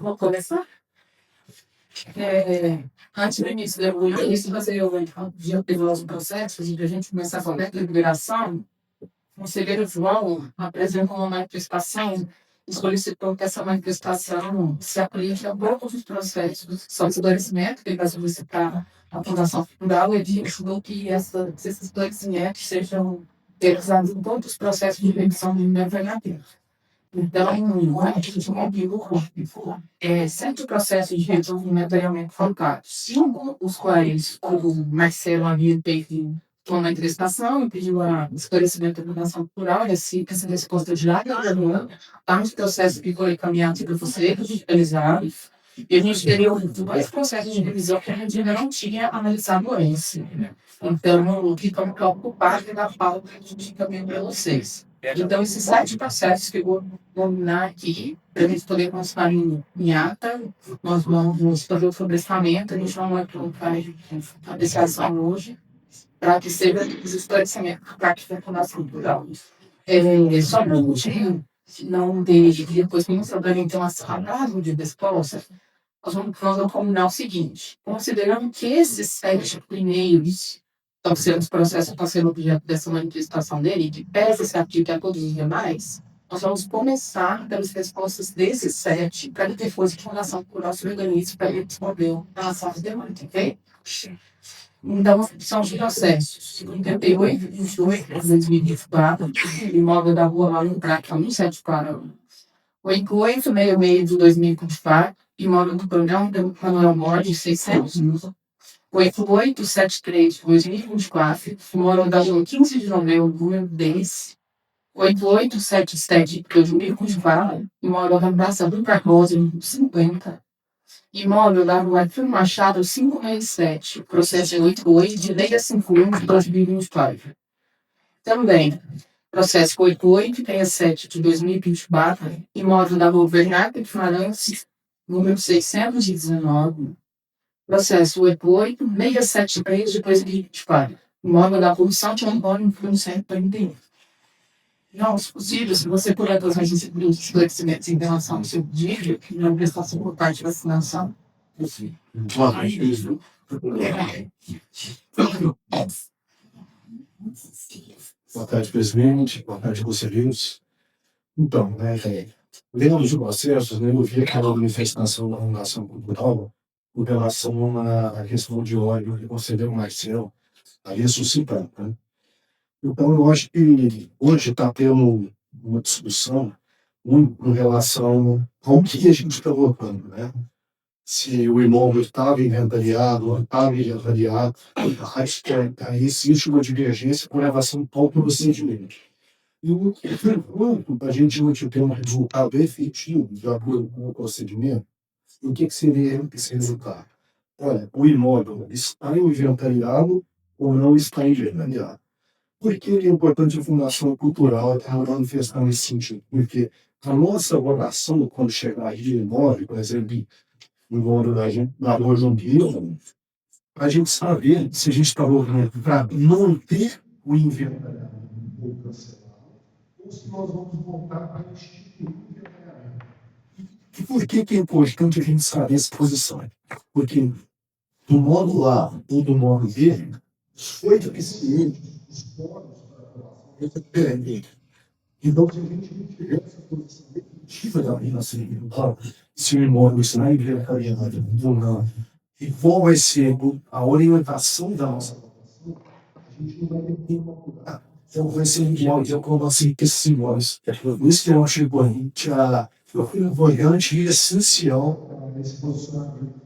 Vou começar. Antes do início da evolução, já teve os processos e a gente começar a falar da liberação, o conselheiro João apresentou uma manifestação e solicitou que essa manifestação se aplique a todos os processos. Só esclarecimento que ele vai solicitar à Fundação Cultural e ajudou que esses esclarecimentos sejam realizados em todos os processos de revisão do invernadero. Então, a gente mobilou 7 processos de resolvimento focados. 5, os quais o Marcelo havia feito uma manifestação e pediu esclarecimento da educação cultural, e assim, essa resposta de lá, há uns processos que foram encaminhados para você, digitalizados, e a gente teria 2 processos de revisão que a gente ainda não tinha analisado antes. Então, ficamos preocupados da pauta que a gente encaminhou para vocês. Então, esses 7 processos que eu vou nominar aqui, para a gente poder constar em ata, nós vamos fazer o sobrestamento, a gente não vai colocar a apreciação hoje, para que seja os esclarecimentos para que seja nossa cultural. Só para não ter depois nenhum problema em relação a prazo de resposta, nós vamos combinar o seguinte: considerando que esses 7 primeiros estão sendo os processos que estão sendo objeto dessa manifestação dele, que pese se aplique a todos os demais, nós vamos começar pelas respostas desses 7, para que depois a Fundação Cultural se organize para ele responder relação às demandas, ok? Então, são os processos: 58, 28, 2024, imóvel da rua Marinho Prata, 174, 88, 66 de 2024, imóvel do programa do Manuel Borges, 600, 8873 de 2024, imóvel da rua 15 de novembro, número 10, 8877 de 2024, imóvel da Praça do Cardoso, 50, imóvel da rua Arthur Machado, 567, processo 88 de 1051 de 2024. Também, processo 8867 de 2024, imóvel da rua Bernardo de Farances, número 619, processo 8867 de 2024, imóvel da rua Santo Antônio, número 131. Não, se possível, se você puder trazer os esclarecimentos em relação ao seu pedido, na prestação por parte da Fundação. Boa tarde, presidente. Boa tarde, conselheiros. Então, lendo os processos, eu vi aquela manifestação da Fundação Cultural com relação à questão de óleo que o conselheiro Marcelo havia suscitado. Então, eu acho que hoje está tendo uma discussão muito em relação ao que a gente está votando, né? Se o imóvel estava inventariado ou não estava inventariado. Acho que aí existe uma divergência com relação ao procedimento. E o enquanto a gente não tiver um resultado efetivo de acordo com o procedimento, o que seria esse resultado? Olha, o imóvel está inventariado ou não está inventariado. Por que é importante a Fundação Cultural estar manifestando nesse sentido? Porque a nossa votação, quando chegar aí de imóvel, por exemplo, no imóvel da rua João Guilherme, a gente saber se a gente está votando para manter o inventariado ou cancelar, ou se nós vamos votar para instituir o inventariamento. E por que é importante a gente saber essa posição? Porque do modo A ou do modo B, foi deficiente os pontos para a aprovação independente. Então, se a gente não tiver essa posição definitiva da aliança individual, se o imóvel está inventariado ou não, e qual vai ser a orientação da nossa votação, a gente não vai ter tempo para mudar. Então, vai ser igual de aprovação desses imóveis. Por isso que eu acho importante e essencial esse posicionamento.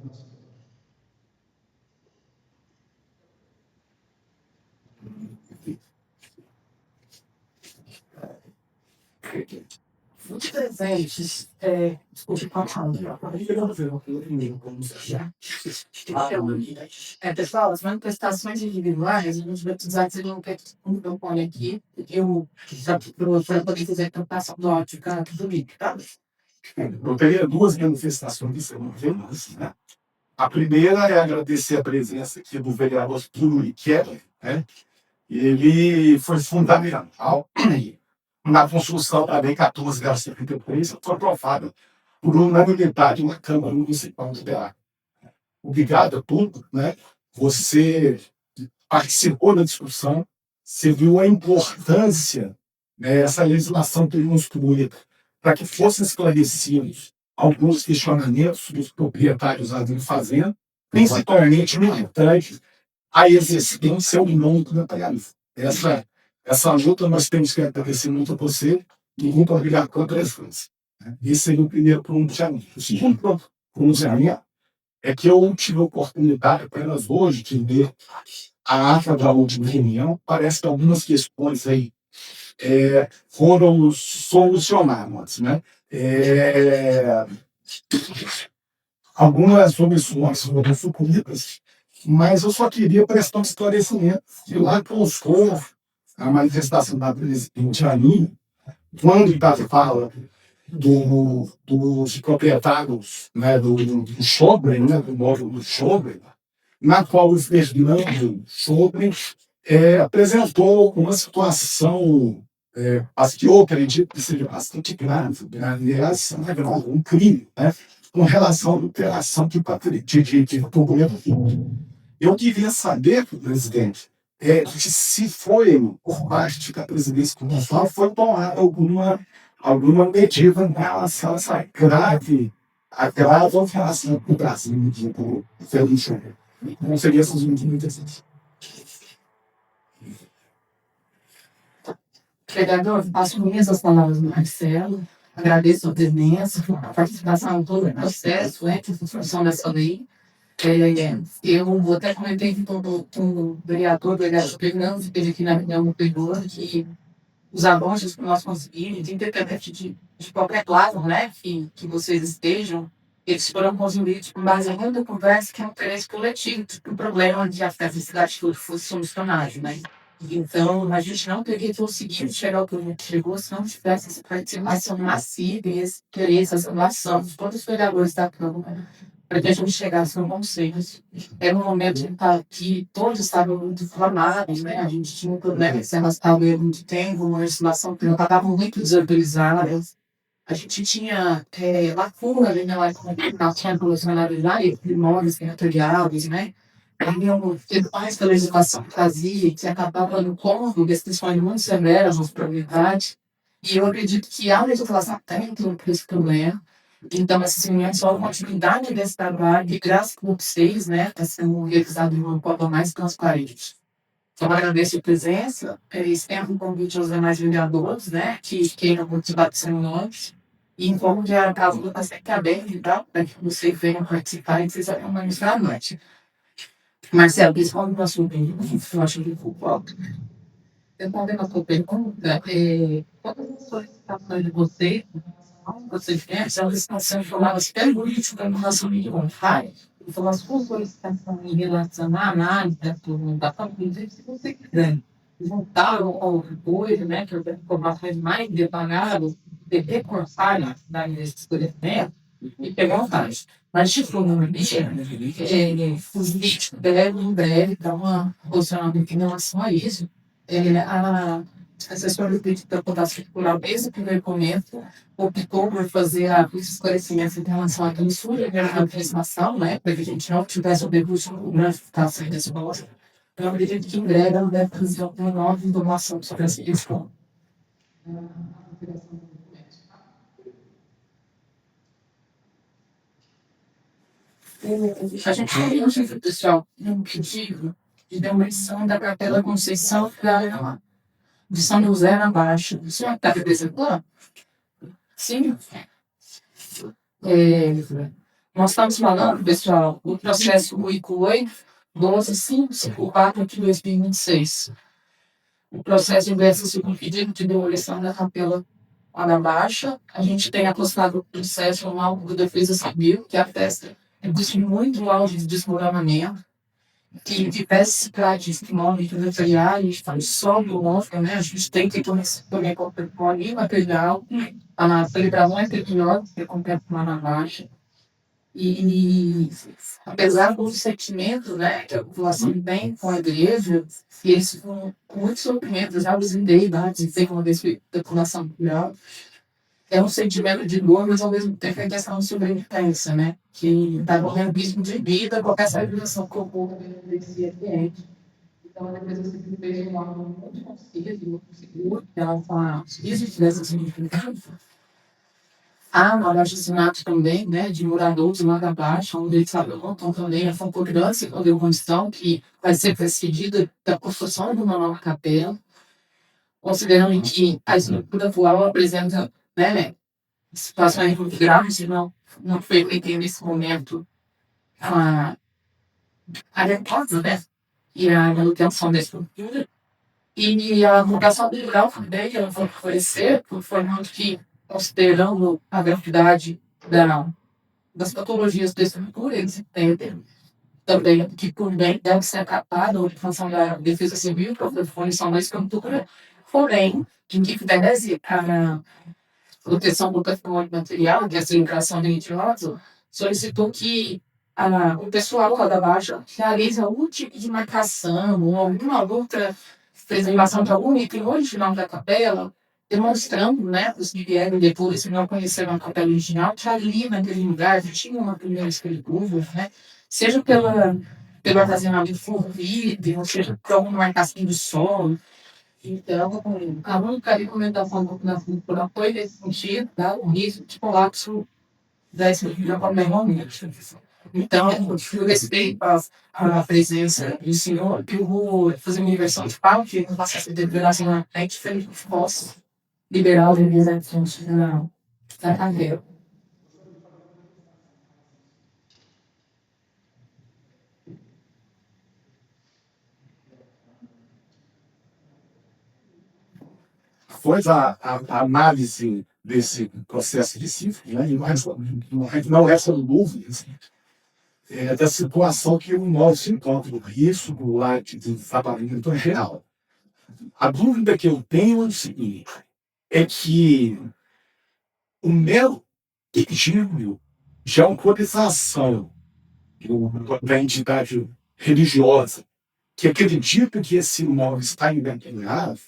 Muitos presentes, desculpe, pode falar. Pessoal, as manifestações individuais, a gente vai precisar de um microfone aqui, eu já para poder fazer a captação do áudio, cara, tudo bem, tá? Eu teria 2 manifestações que né? A primeira é agradecer a presença aqui do vereador Túlio Keller, né? Ele foi fundamental na construção da Lei 14.073, que foi aprovada por unanimidade na Câmara Municipal de BH. Obrigado a todos, né? Você participou da discussão, você viu a importância, né, essa legislação ter construída para que fossem esclarecidos alguns questionamentos dos proprietários lá de fazenda, principalmente no importante a existência ou não do materialismo. Essa luta nós temos que agradecer muito a você e muito obrigado pela presença. Esse seria o primeiro pronunciamento. O segundo pronunciamento é que eu tive a oportunidade apenas hoje de ler a ata da última reunião. Parece que algumas questões aí foram solucionadas, né? Algumas objeções foram supridas, mas eu só queria prestar um esclarecimento que lá constou a manifestação da presidente Aline, quando está fala dos proprietários, né, do Chobre, né, do módulo do Chobre, na qual o Fernando Chobre apresentou uma situação, que eu acredito que seja bastante grave, aliás, um crime, né, com relação à operação de governo. Eu queria saber, presidente, se foi, por parte da presidência municipal, foi tomada alguma medida em relação a essa grave alteração do Brasil, tipo, feliz. Não seria essas medidas. Vereador, faço minhas as palavras do Marcelo. Agradeço a presença, a participação em todo o processo, a construção dessa lei. Eu até comentei com o vereador Fernando, que esteve aqui na reunião anterior, que os avanços que nós conseguimos, independente de qualquer lado, né, que vocês estejam, eles foram construídos com base em muita conversa que é um interesse coletivo, que o problema de afetar a cidade toda fosse solucionado, né. Então, a gente não teria conseguido chegar ao que a gente chegou se não tivesse essa participação massiva e esse interesse, essa relação de todos os vereadores da Câmara, para que a gente chegasse no consenso. Era um momento que todos estavam muito inflamados, né? A gente tinha um problema que se arrastava há muito tempo, uma legislação que não estava muito desatualizada. A gente tinha lacuna ali na nacionalidade de imóveis territoriais, né? Haviam mais que a legislação trazia, que acabava no cômodo restrições muito severas nas propriedades. E eu acredito que a legislação tem esse problema. Então, assim, é só uma atividade desse trabalho, e graças a vocês, né, está sendo realizado de uma forma mais transparente. Então, agradeço a presença, estendo um convite aos demais vereadores, né, que queiram participar do seminário, e informo que a casa está sempre aberta e tal, para que vocês venham participar e vocês venham manifestar à noite. Marcelo, responde para a sua pergunta, eu acho que ficou alto. Respondendo a sua pergunta, quando solicitações de vocês pensam, eles estão sendo chamadas políticas em relação ao voluntário. Então, as suas solicitações em relação à análise da documentação, inclusive, se você quiser juntar ao apoio, né, que eu tenho informações mais detalhadas, de recortar da esclarecimento, e pegar vontade. Mas, de forma os vídeos devem, em breve, dar uma posicionamento em relação a isso. A assessora do pedido da Fundação Cultural, desde o primeiro momento, optou por fazer os esclarecimentos em relação à censura e à legislação, né, para que a gente não tivesse o debut na ficação desse valor. Eu acredito que em breve ela deve fazer uma nova informação sobre essa questão. A gente tem um pessoal, um pedido de demolição da Capela Conceição da de São José na Baixa. O senhor está representando? Sim. Nós estamos falando, pessoal, do processo 18554 de 2026. O processo ingressa-se com pedido de demolição da Capela lá na Baixa. A gente tem apostado no processo no órgão de defesa civil, que atesta de muito alto de desmoronamento, que diversas práticas de imóveis territoriais, só do órgão, né? A gente tem que também com patrimônio material, a celebração é territorial, que é completa lá na Baixa. E apesar do sentimento, né, que a população tem com a igreja, e eles ficam com muitos sofrimentos, já os ideias, e tem uma vez da população mundial, é um sentimento de dor, mas ao mesmo tempo é questão de sobrevivência, né? Que está correndo risco de vida com essa relação que o povo vivencia cliente. Então, depois eu sempre vejo um álbum muito conciso, muito seguro, que ela fala isso dessa significado. Há um assassinato também, né, de moradores lá da Baixa, onde eles apontam também a concordância com a demolição, que vai ser precedida da construção de uma nova capela, considerando que a estrutura atual apresenta, né, situações muito graves, não foi feita nesse momento a adequada, né, e a manutenção da estrutura. E a vocação cultural também eu vou oferecer, por forma que, considerando a gravidade das patologias da estrutura, eles entendem também que por bem deve ser acatada a função da defesa civil, para a formação da estrutura, porém, em que deve para proteção do patrimônio material, que é a celebração religiosa, solicitou que o pessoal lá da Baixa realize algum tipo de marcação ou alguma outra preservação de algum item original da capela, demonstrando, né, os que vieram depois, se não conheceram a capela original, que ali naquele lugar tinha uma primeira escritura, né, seja pelo armazenamento fluido, seja por alguma marcação de solo. Então, a única recomendação na cultura foi nesse sentido, tá? O risco de colapso da estrutura realmente. Então, eu respeito a presença do senhor, que eu vou fazer uma inversão de pauta, que não passa a ser deliberação na frente, para que possa liberar os representantes da cadeira. Pois a análise desse processo específico, né, e não é só dúvidas, da situação que o nosso encontra, o risco lá de desabamento é real. A dúvida que eu tenho é o seguinte, é que o mero pedido de autorização da entidade religiosa que acredita que esse imóvel está inventoriado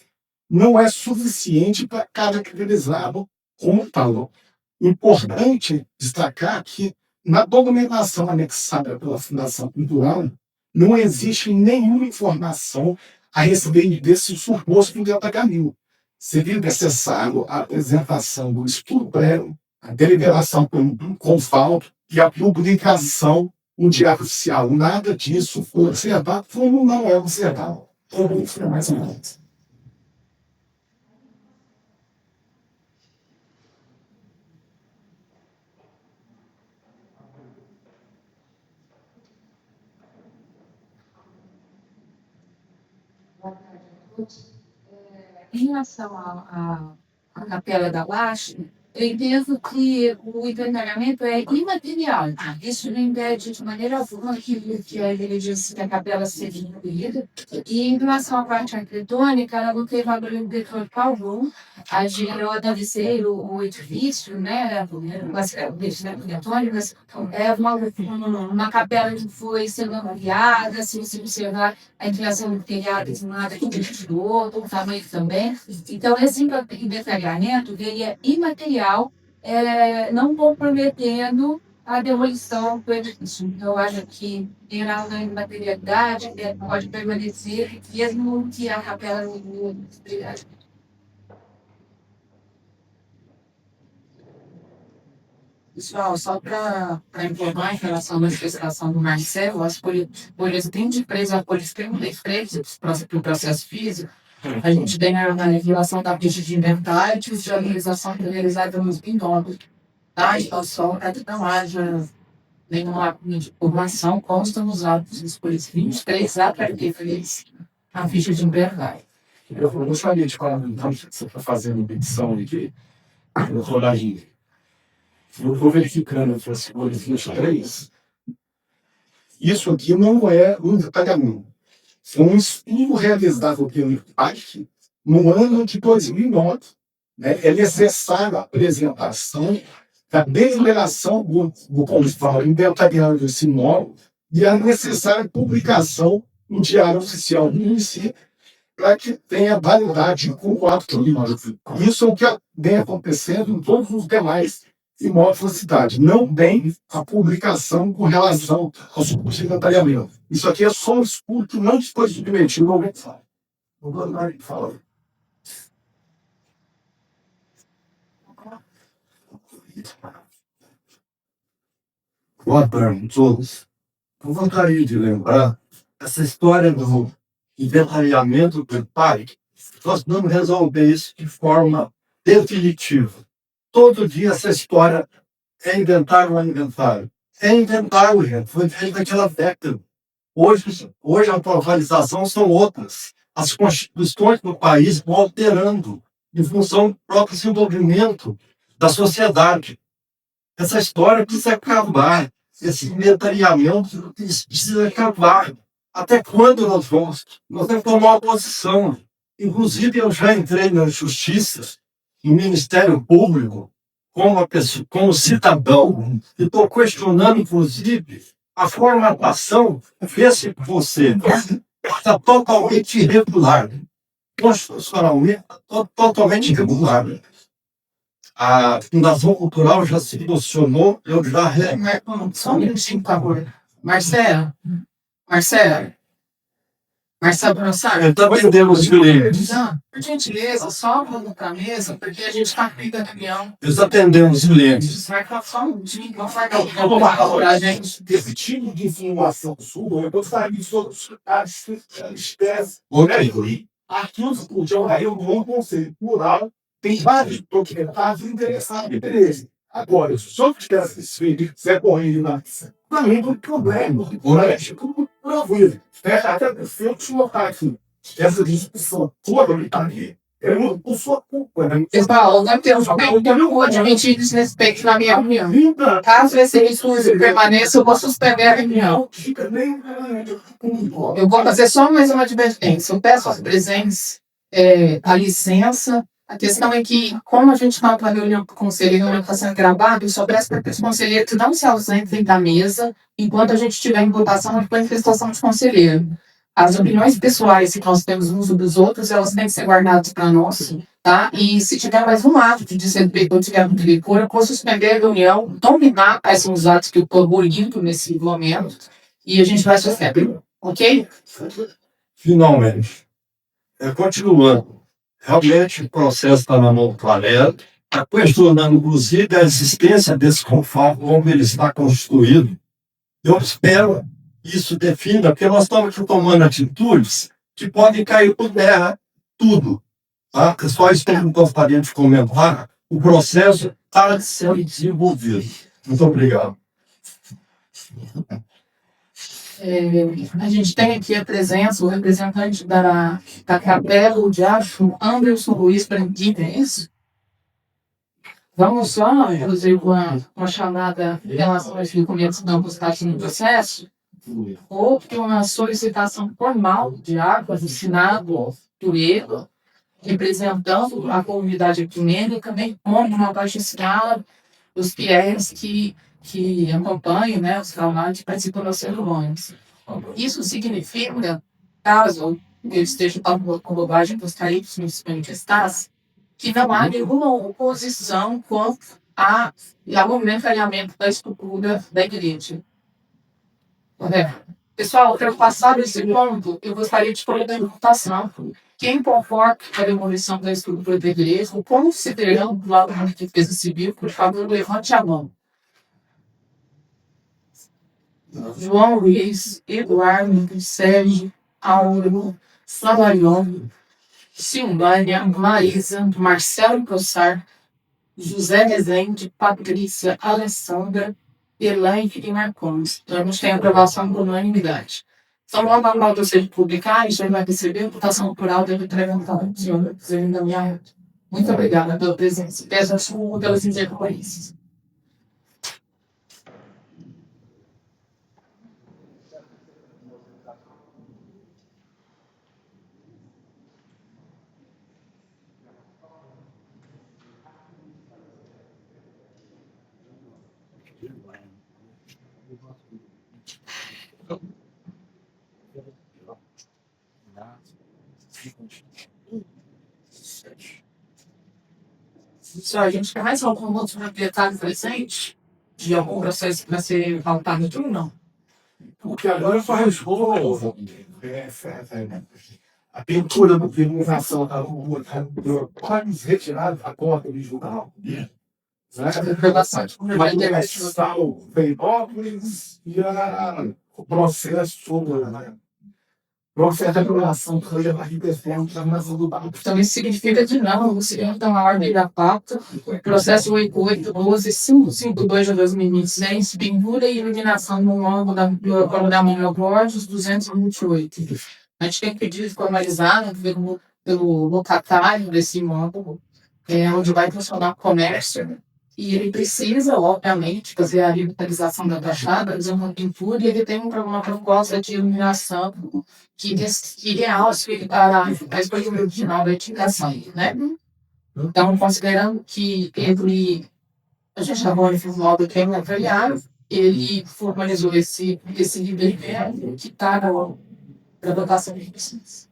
não é suficiente para caracterizá-lo como tal. Importante destacar que, na documentação anexada pela Fundação Cultural, não existe nenhuma informação a respeito desse suposto engatamento. Seria necessário a apresentação do estudo prévio, a deliberação com falta e a publicação no Diário Oficial. Nada disso foi observado, como não é observado. Isso é mais ou menos. Em relação à capela da Baixa, eu entendo que o inventariamento é imaterial. Isso não impede de maneira alguma que a diligência da capela seja incluída. E em relação à parte arquitetônica, ela não tem valor arquitetônico algum. A gerou deve o edifício, né? As características arquitetônicas. É uma capela que foi sendo ampliada, se você observar a inclinação do telhado de um lado aqui do outro, o tamanho também. Então, esse inventariamento ele é imaterial, não comprometendo a demolição do edifício. Então, eu acho que, em relação à imaterialidade, pode permanecer, mesmo que a capela não esteja. Pessoal, só para informar em relação à manifestação do Marcelo, as folhas têm de presa, folhas têm de frente para o processo físico. A gente tem a revelação da ficha de inventário e de organização realizada nos binômios. Tá? Então, só para que não haja nenhuma informação, consta nos autos dos folhas 23 a para referir a ficha de inventário. Eu gostaria de comentar que você está fazendo medição de rodagem. Eu estou verificando aqui as folhas 23. Isso aqui não é um detalhamento. Foi um estudo realizado pelo IPAC no ano de 2009. Né? É necessária a apresentação da deliberação do Conselho inventariando esse imóvel e a necessária publicação no Diário Oficial do município para que tenha validade com o ato de imóvel. Isso é o que vem acontecendo em todos os demais imóveis da cidade. Não tem a publicação com relação ao secretariamento. Isso aqui é só um estudo que não foi submetido ao website. Não vou dar fala. Boa tarde a todos. Eu gostaria de lembrar essa história do inventariamento do parque. Nós vamos resolver isso de forma definitiva. Todo dia essa história é inventário ou é inventário. É inventário, gente. Foi feito naquela década. Hoje a atualização são outras. As constituições do país vão alterando em função do próprio desenvolvimento da sociedade. Essa história precisa acabar. Esse inventariamento precisa acabar. Até quando nós vamos? Nós temos que tomar uma posição. Inclusive, eu já entrei na justiça, no Ministério Público, como uma pessoa, como cidadão, e estou questionando, inclusive, a formatação. Vê se você está totalmente irregular. Constitucionalmente, totalmente irregular. A Fundação Cultural já se posicionou, eu já... Só um minutinho, por favor. Marcelo, Marcelo, Marcelo Bronçar. Também temos clientes. Não, por gentileza, só vamos para a mesa, porque a gente está aqui da reunião. Nós atendemos clientes. Vai ficar só um minutinho, não vai dar tempo para a gente. Esse tipo de informação sua, eu gostaria de solicitar espécies. Olha aí. Arquivos por jornalismo do Conselho Plural tem vários documentários interessados em interesse. Agora, se o senhor tivesse escrito, Zé Correia na também não tem problema. Olha, tipo, provido. Até se eu te colocar aqui, essa discussão toda que está aqui, é muito por sua culpa, né? Pessoal, não temos tempo, eu não vou admitir desrespeito na minha reunião. Caso esse recurso permaneça, eu vou suspender a reunião. Eu vou fazer só mais uma advertência. Eu peço aos presentes a licença. A questão é que, como a gente está para a reunião com o conselheiro, a reunião está sendo gravada, eu só peço para que os conselheiros não se ausentem da mesa enquanto a gente estiver em votação de manifestação de conselheiro. As opiniões pessoais que nós temos uns dos outros, elas têm que ser guardadas para nós, tá? E se tiver mais um ato de desrespeito ou tiver muito licor, eu vou suspender a reunião, dominar quais são os atos que eu estou abolindo nesse momento, e a gente vai suspender, ok? Finalmente. Continuando. Realmente o processo está na mão do Planeta, está questionando, inclusive, a existência desse conforme, como ele está constituído. Eu espero que isso defina, porque nós estamos aqui tomando atitudes que podem cair por terra tudo. Tá? Só isso que eu gostaria de comentar. O processo está sendo desenvolvido. Muito obrigado. A gente tem aqui a presença, o representante da Capela, o Diacho, Anderson Luiz Branquinhos. Vamos só, inclusive, uma chamada em relação aos documentos não postados no processo. Houve uma solicitação formal de água assinado por ele, representando a comunidade ecumênica, bem como uma baixa escala, os fiéis que acompanham, né, os trabalhos que participam das cerimônias. Isso significa, caso eu esteja falando com bobagem, gostaria que se manifestasse, que não há nenhuma oposição quanto ao movimento da estrutura da igreja. Pessoal, para passar esse ponto, eu gostaria de colocar em votação. Quem concorda com a demolição da estrutura da igreja, considerando o lado da defesa civil, por favor, levante a mão. João Luiz, Eduardo, Sérgio, Auro, Savarion, Silvânia, Marisa, Marcelo Cossar, José Rezende, Patrícia, Alessandra, Elaine e Marcondes. Então, a gente tem aprovação por unanimidade. Então, logo a nota seja publicar, isso vai receber a votação plural deve implementar. Senhor, muito obrigada pela presença. Peço desculpa pelas intercorrências. Só a gente quer mais algum outro proprietário presente? De algum processo para ser pautado tudo, não? Porque agora faz rolo. A pintura da iluminação da rua está quase retirada da porta original. Né? Foi bastante. Mas está o Feibópolis e o processo todo, né? O processo da iluminação que foi a arquitetura da Massa do Barco. Também significa de não, você entra na ordem da pauta, processo 8812-552 de 2026, pintura e iluminação no ângulo do Coronel Borges, 228. A gente tem pedido formalizado pelo locatário desse imóvel, onde vai funcionar comércio, e ele precisa, obviamente, fazer a revitalização da fachada, fazer uma pintura, e ele tem uma proposta de iluminação que realce a escolha original da edificação, né? Então, considerando que a gente agora fez um modo que é material, ele formalizou esse livro que está para votação de pessoas.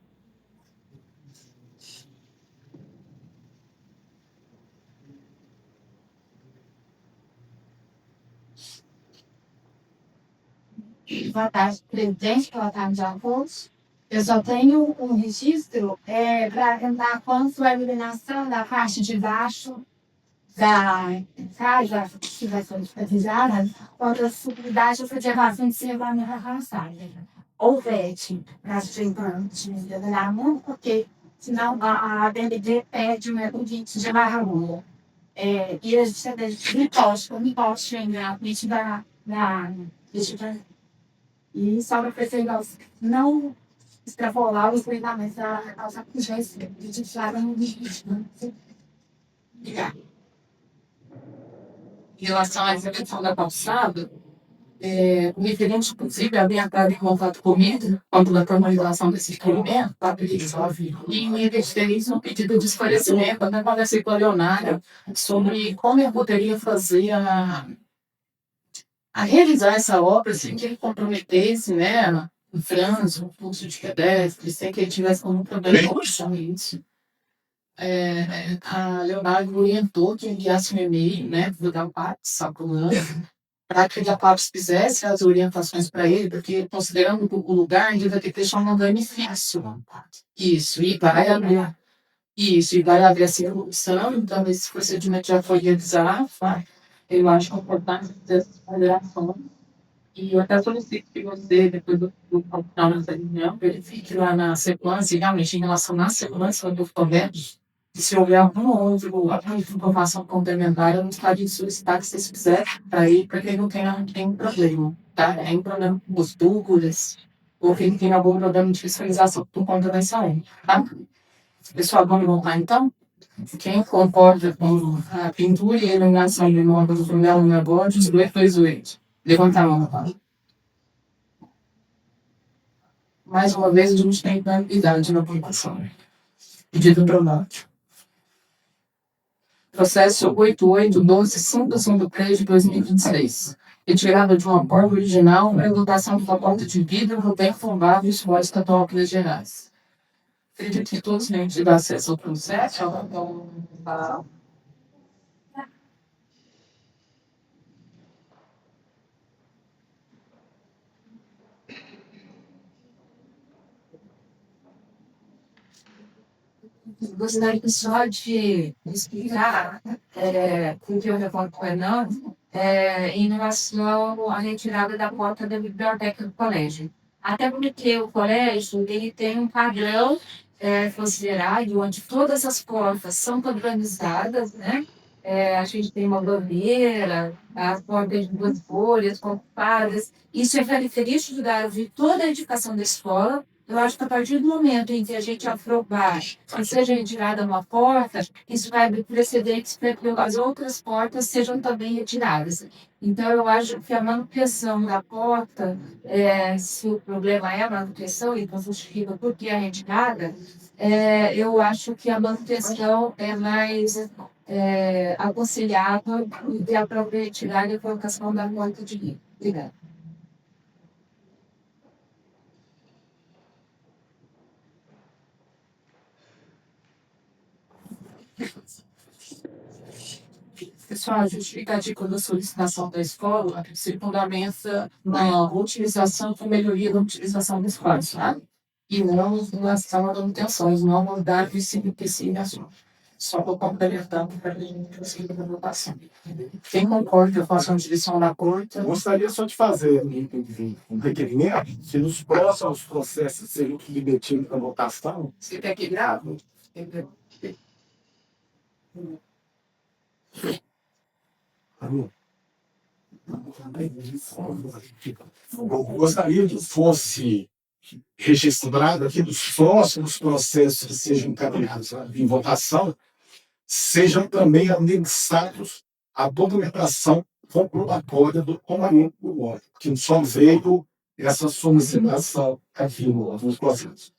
Boa tarde, presidente. Boa tarde a todos. Eu só tenho um registro para tentar quanto à iluminação da parte de baixo da casa que vai ser privatizada, quanto à subunidade de elevação de serramento avançada. Ou VET, para ser importante de iluminar muito, porque senão a BND perde o método de barra rua. E a gente tem um poste na frente da e só para pessoas não extrapolar os treinamentos da causa urgência de titular no limite. Em relação à execução da calçada, o referente, inclusive, havia entrado em contato comigo quanto à formalização desse requerimento, tá? E me fez um pedido de esclarecimento, até com a secretária sobre como eu poderia fazer a realizar essa obra sem que ele comprometesse, né, o trânsito, o fluxo de pedestres, sem que ele tivesse algum problema com isso. A Leonardo orientou que enviasse um e-mail, né, da PAPS, Sapulano, para que a PAPS fizesse as orientações para ele, porque considerando o lugar, ele vai ter que deixar um andame fixo. Isso, e vai haver essa evolução, então esse procedimento já foi realizado, tá? Eu acho que é importante fazer essa avaliação. E eu até solicito que você, depois do final dessa reunião, verifique lá na sequência, realmente em relação à sequência do documento, e se houver alguma outra informação complementar, eu gostaria de solicitar que vocês fizerem para ele, para que ele não tenha nenhum problema, tá? Nenhum problema com os dúvidas, ou que ele tenha algum problema de fiscalização por conta dessa lei, tá? Pessoal, vamos voltar então? Quem concorda com a pintura e a iluminação do imóvel do Coronel Borges, 228? Levanta a mão, tá? Mais uma vez, a gente tem unanimidade na votação. Pedido pronóstico. Processo 8812-553 de 2026. Retirada de uma porta original para lotação de uma porta de vidro no bem fundado e esforço estadual Minas Gerais. Acredito que todos têm tido acesso ao processo. Gostaria só de explicar o que eu recordo com o Fernando em relação à retirada da porta da biblioteca do colégio. Até porque o colégio ele tem um padrão considerado onde todas as portas são padronizadas, né? A gente tem uma bandeira, as portas de duas folhas, ocupadas. Isso é característico de toda a edificação da escola. Eu acho que a partir do momento em que a gente aprovar que seja retirada uma porta, isso vai abrir precedentes para que as outras portas sejam também retiradas. Então, eu acho que a manutenção da porta, se o problema é a manutenção, e não justifica por que é retirada, eu acho que a manutenção é mais aconselhável do que a própria retirada e a colocação da porta de vidro. Obrigada. Pessoal, a justificativa da solicitação da escola se fundamenta na utilização e melhoria da utilização do espaço, tá? E não em relação à manutenção, os não mandaram e simplificação. Só vou complementar para a gente conseguir a votação. Quem concorda, eu faço uma direção na corte. Gostaria só de fazer um requerimento que nos próximos processos sejam submetidos à votação. Você quer que grave? Eu gostaria que fosse registrado aqui dos próximos processos que sejam encaminhados em votação, sejam também anexados a documentação comprobatória do comandante do órgão, que só veio essa solicitação aqui nos processos.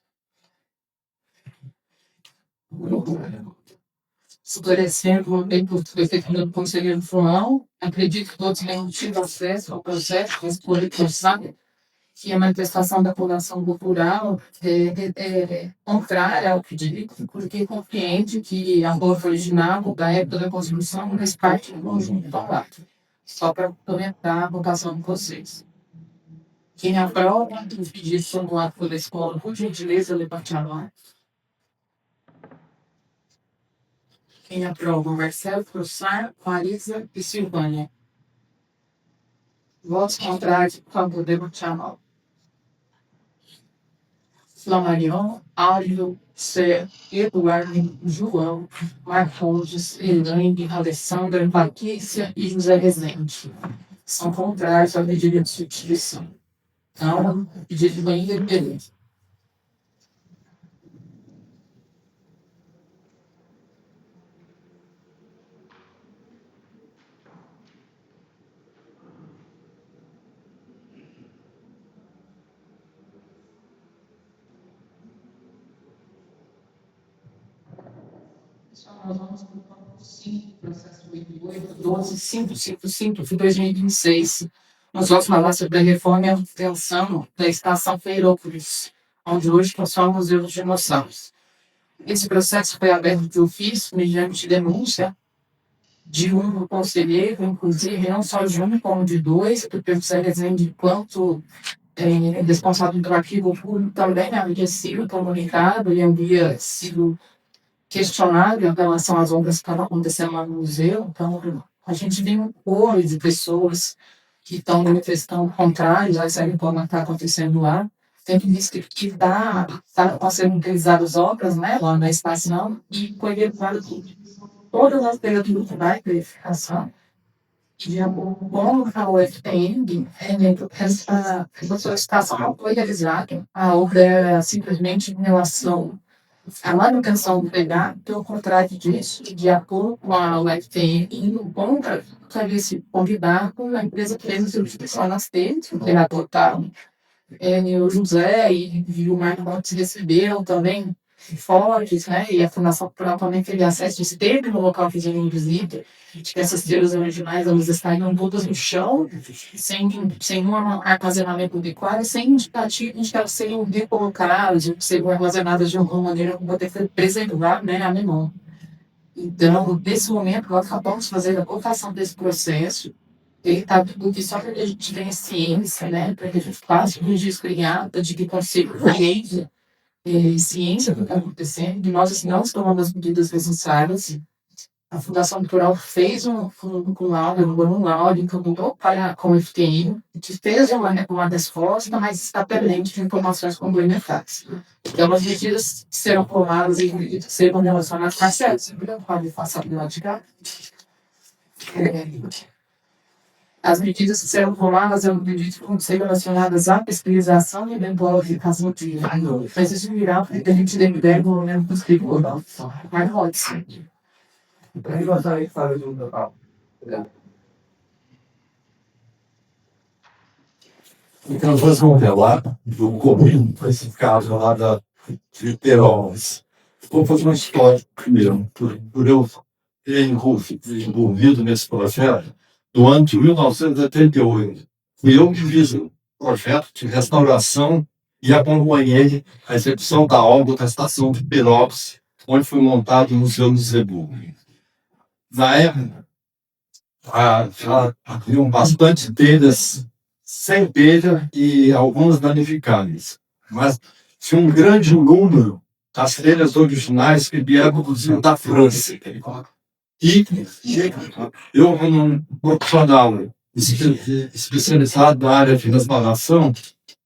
Esclarecendo bem por defeito do conselheiro João, acredito que todos tenham tido acesso ao processo, mas por sabe que a manifestação da população cultural é contrária ao pedido, porque compreende que a borda original da época da construção faz parte do conjunto falado. Só para comentar a votação de vocês. Quem aprova os pedidos formulados pela escola, por gentileza, levante a mão. Quem aprova? Marcelo, Prossar, Clarisa e Silvânia. Votos contrários, por favor, levante a mão. Flamarion, Áureo, Cé, Eduardo, João, Marcondes, Elaine, Alessandra, Patrícia e José Rezende. São contrários ao pedido de substituição. Então, pedido de banho independente. Nós vamos para o ponto 5, processo 88-12-555 de 2026. Nós vamos falar sobre a reforma e a manutenção da estação Feirópolis, onde hoje possui o Museu dos Dinossauros. Esse processo foi aberto de ofício, mediante denúncia de um conselheiro, inclusive não só de um, como de dois, porque o José Rezende, enquanto responsável do arquivo público, também havia sido comunicado e havia sido questionário em relação às obras que estavam acontecendo lá no museu. Então, a gente vê um coro de pessoas que estão manifestando contrários a essa reforma que está acontecendo lá. Sempre visto que está sendo utilizadas obras, né, lá na estação, e foi levado todas as períodos de verificação. De acordo com a UFPM, essa solicitação não foi realizada. A obra é simplesmente em relação a manutenção do legado, pelo contrário disso, de acordo com a UFTM, indo contra esse convidado, a empresa fez a substituição nas telhas, o vereador está, o José e o Marco Montes receberam também fortes, né? E a Fundação Cultural também teve acesso, esteve no local fazendo visita, de que essas telhas originais elas estariam todas no chão, sem um armazenamento adequado, sem indicativo de que elas seriam recolocadas, seriam armazenadas de alguma maneira para poder preservar, né, a memória. Então, nesse momento, nós acabamos fazendo a votação desse processo, ele está tudo aqui só para que a gente tenha ciência, né, para que a gente faça um registro em ata de que consiga ciência do que está acontecendo, e nós não tomando as medidas necessárias. A Fundação Cultural fez um laudo, encaminhou para com o FTI, que fez uma resposta, mas está pendente de informações complementares. Então, as medidas que serão tomadas e serão relacionadas com a sede. Pode passar do lado de cá. As medidas que serão tomadas, eu acredito que serão relacionadas à pesquisação e eventual aplicação de mas isso virá porque a gente deve no momento possível. Mas pode ser. Eu gostaria de fazer um total. Então, vamos revelar do comum, nesse caso lá da Literópolis. Vou fazer uma história primeiro, por eu ter envolvido nesse projeto, do ano de 1978. Fui eu que fiz o projeto de restauração e acompanhei a execução da obra da estação de Pirópolis, onde foi montado o Museu do Zebu. Na época, já haviam bastante telhas sem telha e algumas danificadas. Mas tinha um grande número das telhas originais que vieram da França. E eu, um profissional especializado na área de restauração,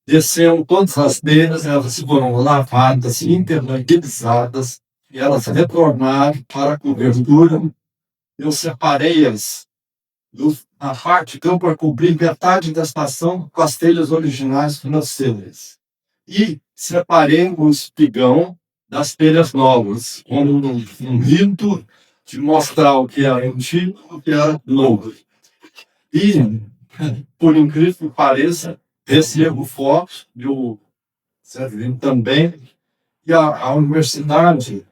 desceram todas as telhas, elas foram lavadas, impermeabilizadas, e elas retornaram para a cobertura. Eu separei-as na parte que eu para cobrir metade da estação com as telhas originais financeiras. E separei o espigão das telhas novas, como um rito de mostrar o que era antigo e o que era novo. E, por incrível que pareça, recebo fotos do Serginho também, e a universidade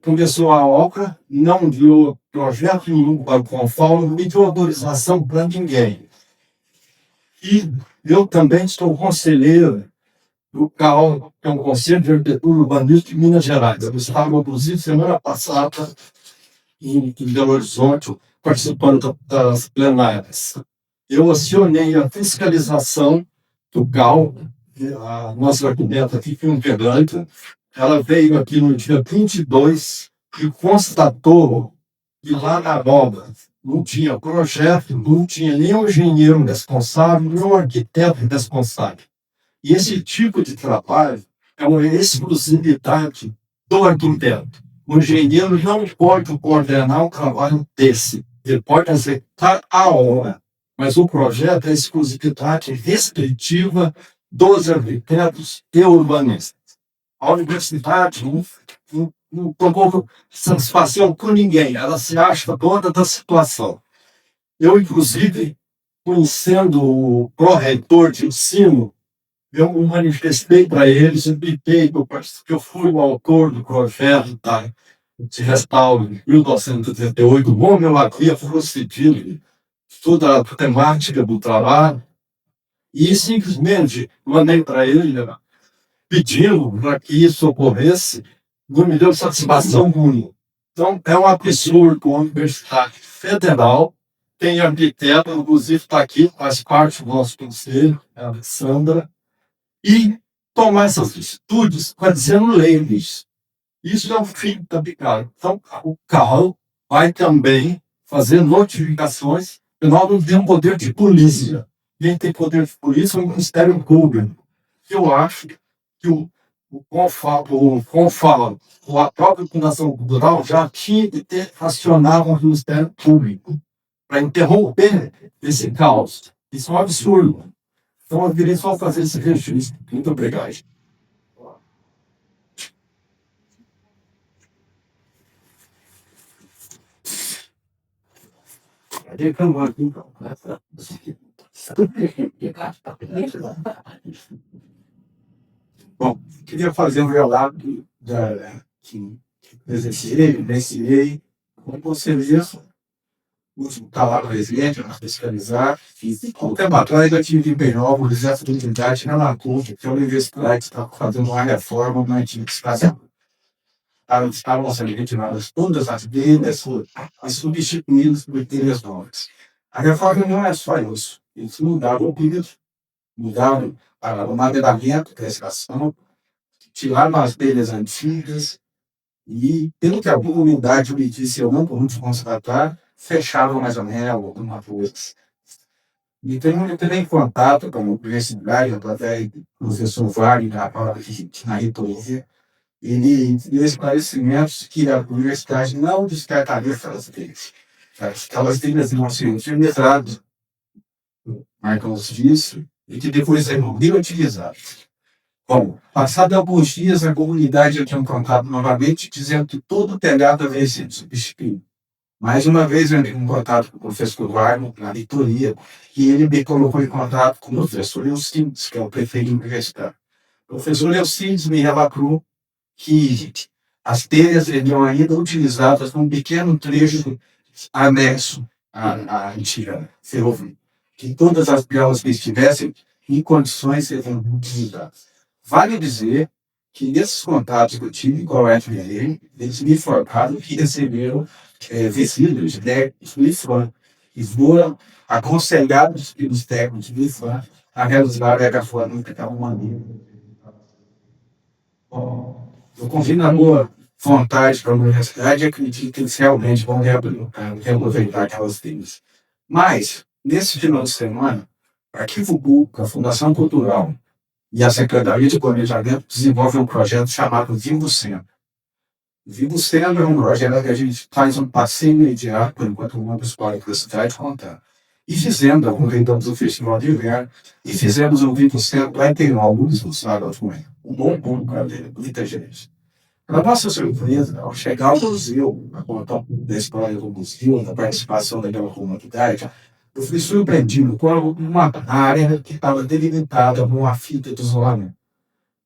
começou a obra, não deu projeto nenhum para o Confal, não deu autorização para ninguém. E eu também sou conselheiro do CAL, que é um Conselho de Arquitetura Urbanística de Minas Gerais. Eu estava, inclusive, semana passada, em Belo Horizonte, participando das plenárias. Eu acionei a fiscalização do CAL, a nossa arquiteta aqui, que é um integrante, ela veio aqui no dia 22 e constatou que lá na obra não tinha projeto, não tinha nenhum engenheiro responsável, nenhum arquiteto responsável. E esse tipo de trabalho é uma exclusividade do arquiteto. O engenheiro não pode coordenar um trabalho desse. Ele pode executar a obra, mas o projeto é exclusividade restritiva dos arquitetos e urbanistas. A universidade não tomou satisfação com ninguém, ela se acha dona da situação. Eu, inclusive, conhecendo o pró-reitor de ensino, eu me manifestei para eles, eu gritei que eu fui o autor do projeto de restauro de 1938, como eu havia procedido, toda a temática do trabalho, e simplesmente mandei para ele pedindo para que isso ocorresse, não me deu satisfação nenhuma. Então, é um absurdo a Universidade Federal tem arquiteto, inclusive está aqui, faz parte do nosso conselho, a Alessandra, e tomar essas atitudes fazendo leis. Isso é o fim da picada. Então, o CAL vai também fazer notificações, porque nós não temos poder de polícia. Quem tem poder de polícia é o Ministério Público. Eu acho que o CONFAL, a própria Fundação Cultural, já tinha que ter acionado o Ministério Público para interromper esse caos. Isso é um absurdo. Então, eu queria só fazer esse registro. Muito obrigado. Bom, queria fazer um relato que vivenciei, como você viu, o último trabalho residente, para fiscalizar. Há um tempo atrás eu tive em Benópolis essa oportunidade na Lacuta, que a universidade está fazendo uma reforma na antiga estação. Estavam sendo retiradas todas as telhas e substituídas por telhas novas. A reforma não é só isso. Eles mudaram o piso, mudaram o madeiramento da estação, tiraram as telhas antigas e, pelo que a comunidade me disse, eu não pude constatar, fecharam mais ou menos alguma coisa. E tenho também contato com o universidade, através do professor Wagner, na reitoria, ele esclarecimentos que a universidade não descartaria aquelas telhas. Aquelas telhas não seriam utilizadas, Marcos disse, e que depois seriam reutilizadas. Bom, passado alguns dias, a comunidade entrou em contato novamente, dizendo que todo o telhado havia sido substituído. Mais uma vez, eu entrei em contato com o professor Wagner, na reitoria, e ele me colocou em contato com o professor Leucides, que é o prefeito universitário. O professor Leucides me relatou que as telhas seriam ainda utilizadas num pequeno trecho anexo à antiga ferrovia, que todas as vielas que estivessem em condições seriam utilizadas. Vale dizer que nesses contatos que eu tive com a UFRN, eles me informaram que receberam resíduos de Ifan e foram aconselhados pelos técnicos do IFAM a realizar a reforma que estava maneira. Eu convido a boa vontade para a universidade e acredito que eles realmente vão reaproveitar aquelas trilhas. Mas, nesse final de semana, o Arquivo Público, a Fundação Cultural e a Secretaria de Planejamento desenvolvem um projeto chamado Vivo Centro. Vivo Centro é um projeto que a gente faz um passeio imediato, por enquanto, uma história da cidade contar. E fizemos, aproveitamos o Festival de Inverno, e fizemos um Vivo Centro lá em Tenópolis, no sábado de manhã. Um bom público, muita gente. Para nossa surpresa, ao chegar ao museu, a contar da história do museu, da participação daquela comunidade, eu fui surpreendido com uma área que estava delimitada com uma fita de isolamento.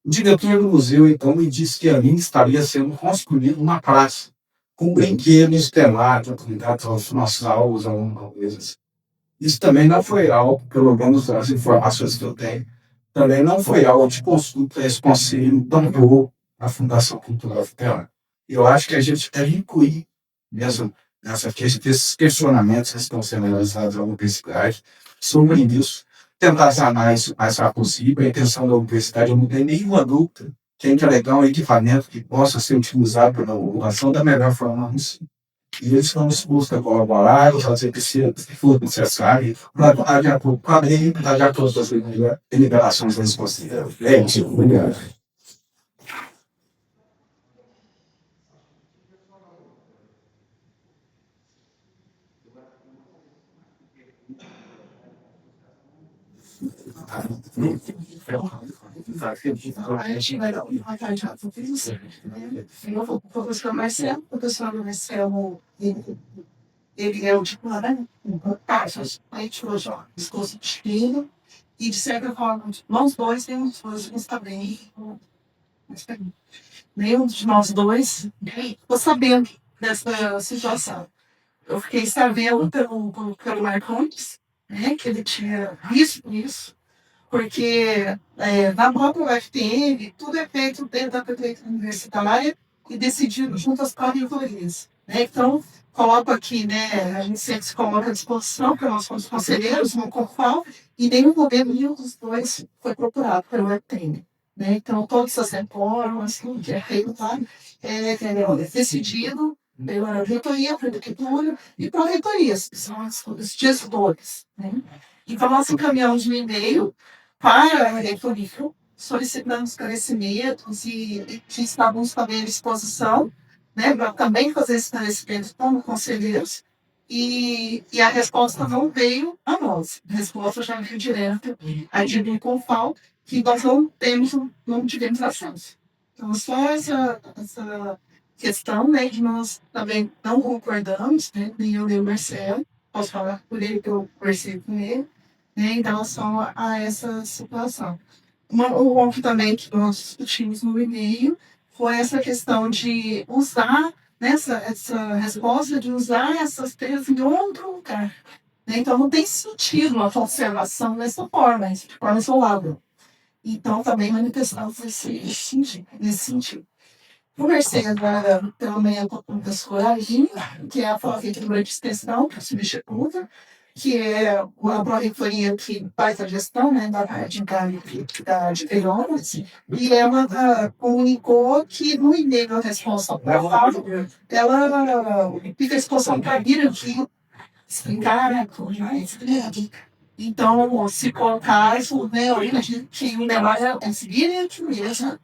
O diretor do museu, então, me disse que ali estaria sendo construída uma praça, com brinquedos temáticos, ligados aos nossos aulas, alguma coisa assim. Isso também não foi algo, pelo menos as informações que eu tenho, também não foi algo de consulta esse conselho, tampouco a Fundação Cultural Terra. Eu acho que a gente deve incluir mesmo esses questionamentos que estão sendo realizados na universidade sobre isso, tentar sanar isso o mais rápido possível. A intenção da universidade não tem nenhuma dúvida que é entregar um equipamento que possa ser utilizado pela população da melhor forma possível. E eles estão dispostos a colaborar, a fazer o que for necessário, para dar todas as deliberações que eles consideram. É isso, obrigado. Eu vou buscar o Marcelo, o pessoal do Marcelo, ele é o titular, caixas, aí tirou já discurso de filho, e de certa forma, nós dois temos hoje está bem, nenhum de nós dois ficou sabendo dessa situação. Eu fiquei sabendo pelo Marcondes, né, que ele tinha visto isso, porque na própria UFTM, tudo é feito dentro da prefeitura universitária e decidido junto às pró-reitorias. Né? Então, coloco aqui, né, a gente sempre se coloca à disposição para nós como conselheiros, no CONFAL, e nenhum governo, nenhum dos dois foi procurado pelo UFTM. Né? Então, todas essas reformas, tudo que é feito lá, é decidido pela reitoria, prefeitura e pró-reitorias, que são os gestores. Né? Então, nós encaminhamos um e-mail para a reitoria, solicitando esclarecimentos e que estávamos também à disposição, né, para também fazer esclarecimentos como conselheiros, e a resposta não veio a nós. A resposta já veio direto à DIB Confal, que nós não tivemos acesso. Então, só essa questão, né, que nós também não concordamos, né, nem eu nem o Marcelo, posso falar por ele, que eu conversei com ele, né, em relação a essa situação. Um ponto também que nós discutimos no e-mail foi essa questão de usar, né, essa resposta de usar essas terras em outro lugar. Né? Então, não tem sentido uma conservação dessa forma, de forma isolada. Então, também manifestamos nesse sentido. Conversei agora pela manhã com a professora Aline, que é a pró-reitoria de extensão, que é substituta, que é a pró-reitoria que faz a gestão, né, da parte de Pelotas, e ela comunicou que no e-mail da resposta aprovada, ela fica responsável para vir aqui explicar, né, tudo mais. Então, se for o caso, né, a gente tinha um debate a conseguir aqui mesmo,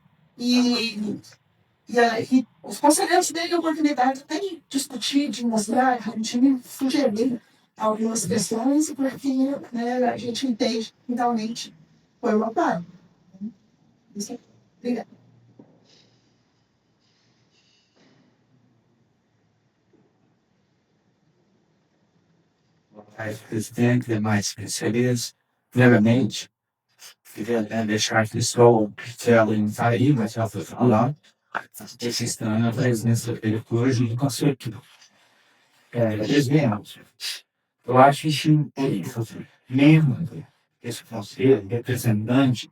e aí, os conselheiros têm a oportunidade até de discutir, de mostrar, de sugerir algumas questões, porque, né, a gente entende que realmente foi uma parte. Isso é. Obrigada. Presidente, demais conselheiros, primeiramente, queria deixar que estou em sair, mas já foi falado. Esse estranho a presença dele hoje do conselho. Exemplo, eu acho que isso, mesmo esse conselho, representante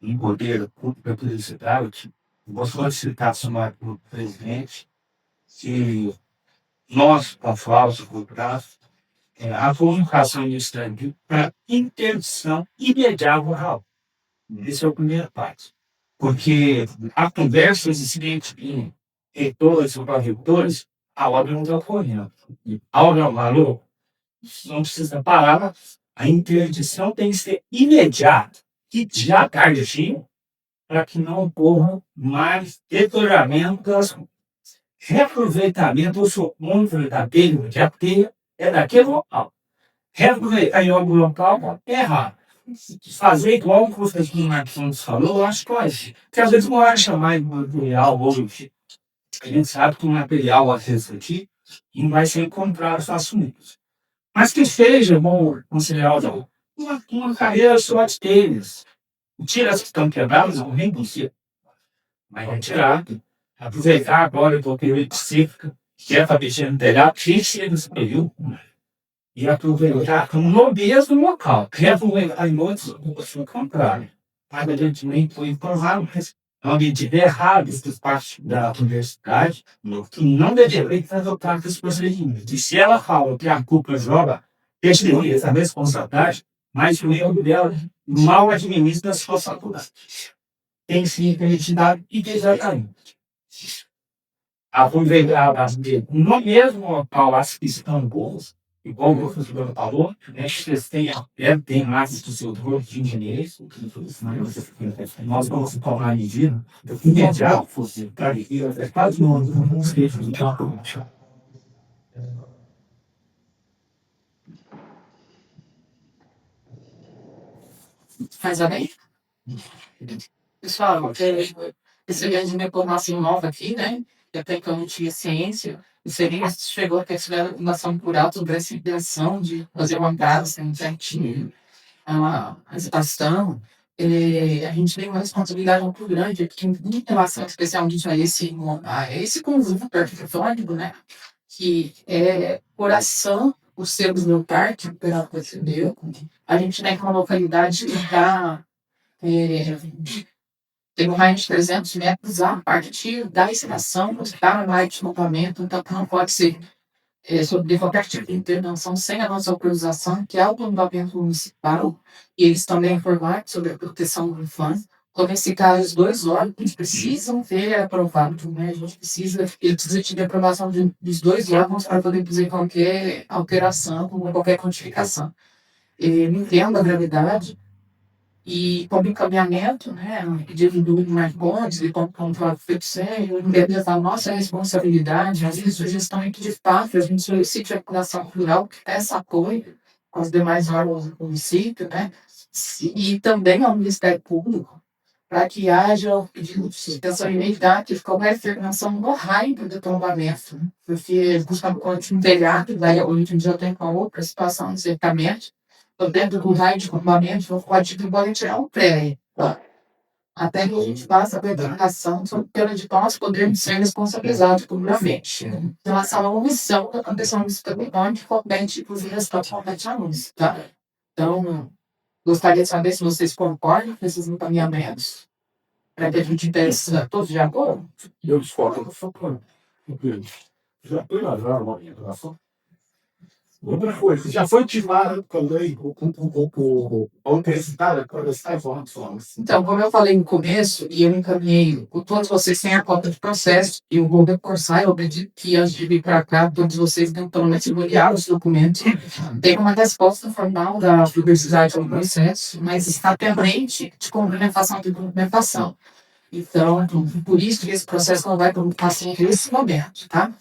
em poder público da publicidade, vou solicitar somar para o presidente se nós, com a falsa cultural, a comunicação instantânea para interdição imediata oral. Esse é o primeiro passo. Porque a conversa existente em reitores ou reitores, a obra não está ocorrendo. A obra valor não precisa parar, a interdição tem que ser imediata e já tardinho, para que não ocorra mais deterioramento das reaproveitamento ou socorro daquele, já porque é daquele local. Reaproveitar em algum local é errado. Fazer igual o professor Marcos falou, eu acho que pode. Porque às vezes não acha mais material hoje. A gente sabe que o material às vezes aqui não vai ser encontrado facilmente. Mas que seja bom considerar uma carreira só de tênis. Tira as que estão quebradas, não vem você. Mas retirar. Aproveitar agora o período específico, que é para mexer no telhado, que chega nesse período. E aproveitar no mesmo local. Reaproveitar em outros locais, ao contrário. Mas a gente nem foi informado, mas alguém tiver errado por parte da universidade, que não deveria adotar esses procedimentos. E se ela fala que a culpa joga, deixa de essa responsabilidade, mas o erro dela mal administra a sua faculdade. Tem sim que a gente dá imediatamente. Aproveitar no mesmo local as que estão boas, igual o professor falou, né, que vocês têm mais do seu grupo de engenheiros, nós vamos tomar medida imediata para que quase não seja de campo. Faz a bem? Pessoal, esse grande uma informação nova aqui, né? Que até que eu não tinha ciência. E seria chegou a ter a informação por alto sobre essa ideação de fazer uma casa certinho, a estação. A gente tem uma responsabilidade muito grande aqui em relação especialmente a esse conjunto arquitetônico, né? Que é coração, os selos do parque, pela percebeu. A gente tem uma localidade que está tem um raio de 300 metros a partir da estação para o raio de deslocamento, então não pode ser sobre qualquer tipo de intervenção sem a nossa autorização, que é o planejamento municipal, e eles também informaram sobre a proteção do infância. Então, nesse caso, os dois órgãos precisam ter aprovado, né? A gente precisa ter aprovação dos dois órgãos para poder fazer qualquer alteração, qualquer notificação. Ele entende a gravidade, e como encaminhamento, né, pedido do Marcondes, e como foi feito sério, entender a nossa responsabilidade, às vezes sugestão é que de fato a gente solicite a população rural que peça apoio com os demais órgãos do município, né, e também ao Ministério Público, para que haja o pedido de suspensão imediata de qualquer intervenção no raio do tombamento, né, porque buscando o telhado, daí a gente já tem com a outra situação de cercamento, dentro do raio de tombamento, pode tirar um pé. Até que a gente faça a determinação sobre pela de nós podermos ser responsabilizados publicamente. Em relação à omissão da proteção do patrimônio, que compete, inclusive, a compete a nós, tá? Então, gostaria de saber se vocês concordam com esses encaminhamentos, para que a gente peça todos de acordo. Eu discordo. Já foi lá, já, uma informação. Outra coisa, já foi ativado também a universidade quando está informando. Então, como eu falei no começo, e eu encaminhei, todos vocês têm a cópia de processo, e eu vou reforçar, eu acredito que antes de vir para cá, todos vocês tentam olhar os documentos. Tem uma resposta formal da universidade ao processo, mas está pendente de complementação de documentação. Então, por isso que esse processo não vai passar nesse momento, tá?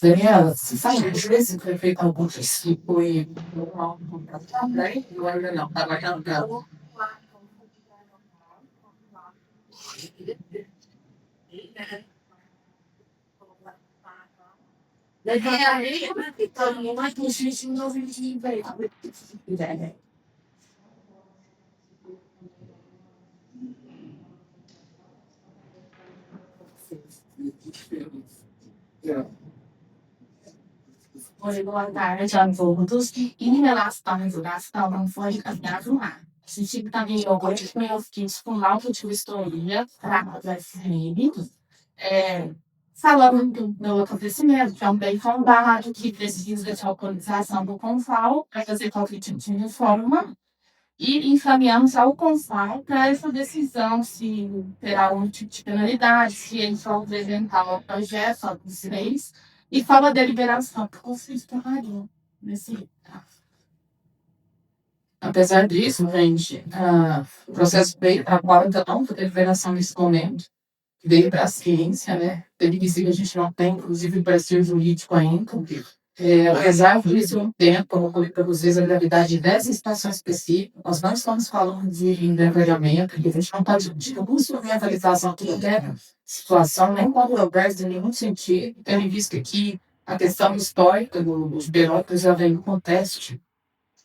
Daniela, você sabe, às vezes foi feito algum tipo e não ainda não, tá guardando dela. Oi, boa tarde a todos. Em relação à divulgação, não foi encaminhado lá. A gente também hoje com os kits com autodivistoria para a FM. Falando do acontecimento, também foi um barrado que precisa de autorização do CONFAL para fazer qualquer tipo de reforma e encaminhamos ao CONFAL para essa decisão se terá algum tipo de penalidade, se eles vão apresentar o projeto, só dos 3, e fala a deliberação que vocês tomariam nesse caso. Apesar disso, gente, o processo veio para a qual ainda não foi deliberação nesse momento, veio para a ciência, né? Teve que ser que a gente não tem, inclusive, o parecer jurídico ainda. Eu reservo isso um tempo, como eu falei para vocês, a gravidade dessa situação específica. Nós não estamos falando de envergonhamento, porque a gente não está discutindo alguma instrumentalização de qualquer situação, nem controvérsia em nenhum sentido, tendo em vista que a questão histórica dos Berotas já vem no contexto.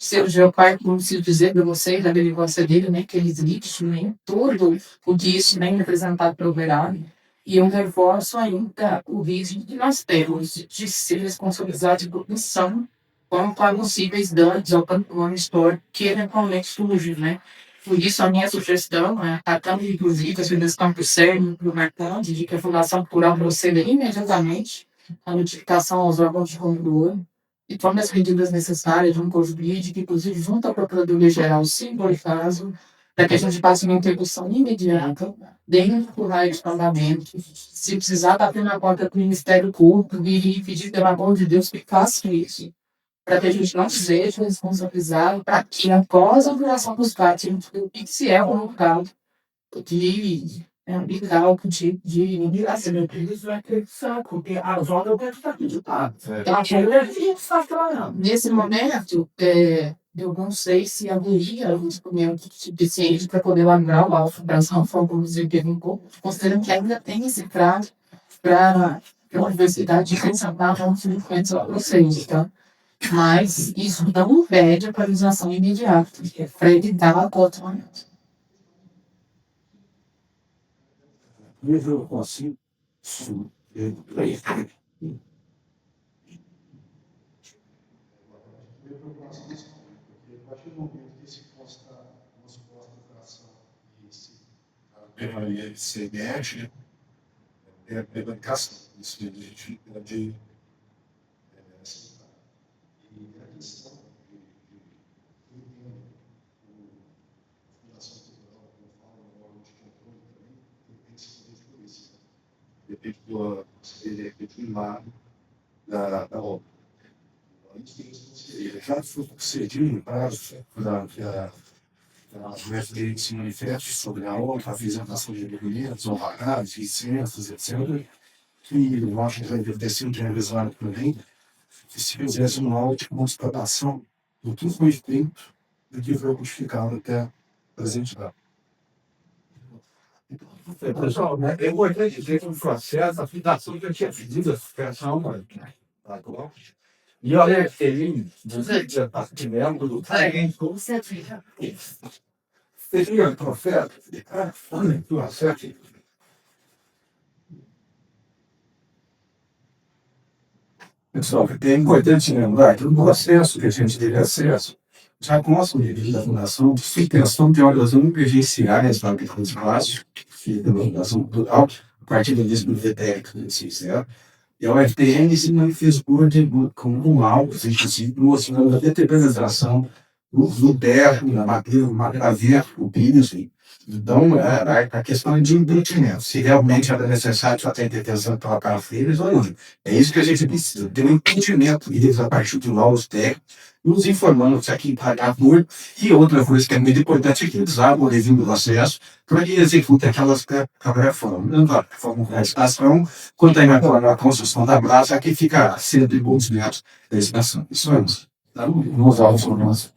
Seu Geoparque, não preciso dizer para vocês da relevância dele, nem aqueles lixos, nem todo o disso, nem representado pelo Verano. E eu reforço ainda o risco que nós temos de ser responsabilizados por missão quanto a possíveis danos ao patrimônio histórico que eventualmente surge, né? Por isso, a minha sugestão é, atacando inclusive a sugestão para o Sérgio e para o Marcante, de que a Fundação Cultural proceda imediatamente a notificação aos órgãos de controle e tome as medidas necessárias de um jurídico, inclusive junto à Procuradoria-Geral, se for o caso, para que a gente passe uma interrupção imediata dentro do raio de pagamento. Se precisar bater na porta do Ministério Público e pedir, pelo amor de Deus, que faça isso, para que a gente não seja responsabilizado, para que após a apuração dos fatos, a gente verifique se é colocado de legal de imigração. Eles vão acreditar, porque a zona vai estar acreditado. Nesse momento, eu não sei se haveria um documento suficiente para poder lembrar o alvo para São Paulo, como você perguntou, considerando que ainda tem esse prazo para a Universidade de São Paulo não se influenciar vocês, tá? Mas isso não impede a paralisação imediata, para evitar a contaminação. Nível assim, sim. A partir do momento que se posta uma suposta infração e se emerge, é a prevaricação. Isso a gente pode aceitar. E a questão de Fundação Cultural, como fala no órgão de controle também, tem que ser feito por isso. Depende do lado da obra. Já foi concedido um prazo para que a UFD se manifeste sobre a obra, a apresentação de documentos, honrados, licenças, etc. E eu acho que já deve ter sido revisado também, que se fizesse uma ótima constatação do que foi feito e do que foi justificado até a presente data. Pessoal, né, é importante dizer que o processo, a fundação já tinha pedido essa criação, tá bom? E olha, ele já está membro do seria profeta, do acesso. Pessoal, é importante lembrar que o processo que a gente teve acesso já consta o devido da Fundação de suspensão de obras não emergenciais para o que foi fácil, que da Fundação Cultural, a partir do disco do VTEC, certo? E a UFTN se manifestou como algo, inclusive, mostrando a deterioração do terra, da madeira verde, o piso. Então, a questão é de entendimento. Se realmente era necessário só ter intervenção para colocar as filhas ou não. É isso que a gente precisa, ter um entendimento deles a partir de novos técnicos, nos informando se aqui pagar por. E outra coisa que é muito importante é que eles abram o devido do acesso para que executem aquelas reformas. Tanto a reforma da estação, quanto a construção da praça, aqui fica 100 e poucos metros da estação. Isso é isso. Nos alvos nossos.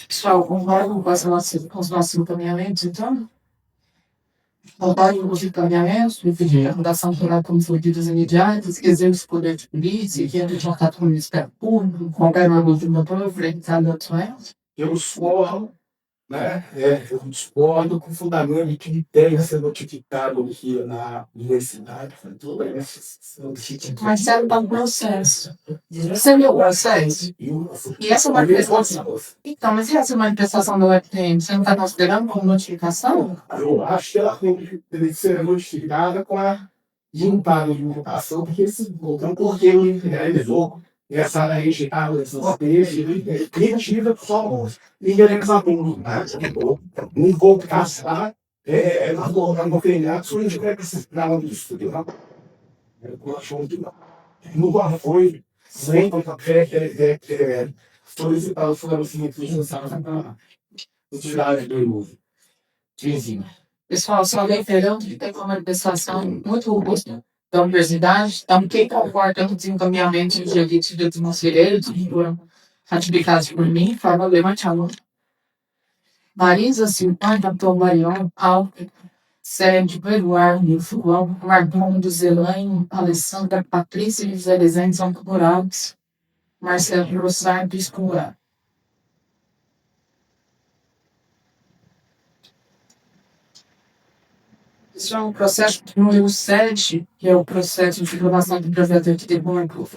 Pessoal, concordo com os nossos encaminhamentos, então? Concordo com os encaminhamentos, pedir a Fundação Cultural como medidas imediatas, que exerce o poder de polícia, que entra em contato com o Ministério Público, qualquer órgão de motor, enfrentar outros erros. Eu sou né? Eu discordo com o fundamento de que tenha sido notificado aqui na universidade. Marcelo, está no processo. Você viu o processo? E essa manifestação? Então, mas e essa manifestação do UFM? Você não está considerando como notificação? Eu acho que ela tem que ser notificada com a juntada de votação, porque porque ele realizou essa registrada, essas peixes, criativa só legalizador, não vou caçar, não tem nada, se a gente vai precisar disso, entendeu? Eu acho que não foi sem solicitar o financiamento para tirar do novo. Pessoal, só lembrando que tem uma manifestação muito robusta da universidade. Então, quem concorda com o desencaminhamento de elite dos conselheiros que foram ratificados por mim, por favor, levante a mão. Marisa Silvana, Dr. Marion, Alves, Sérgio, Eduardo, Fulão, Marcão, Zelaine, Alessandra, Patrícia, José Rezende, São Morales, Marcelo Rossar, Piscura. Isso é um processo número 7, que é o processo de aprovação do projeto arquitetônico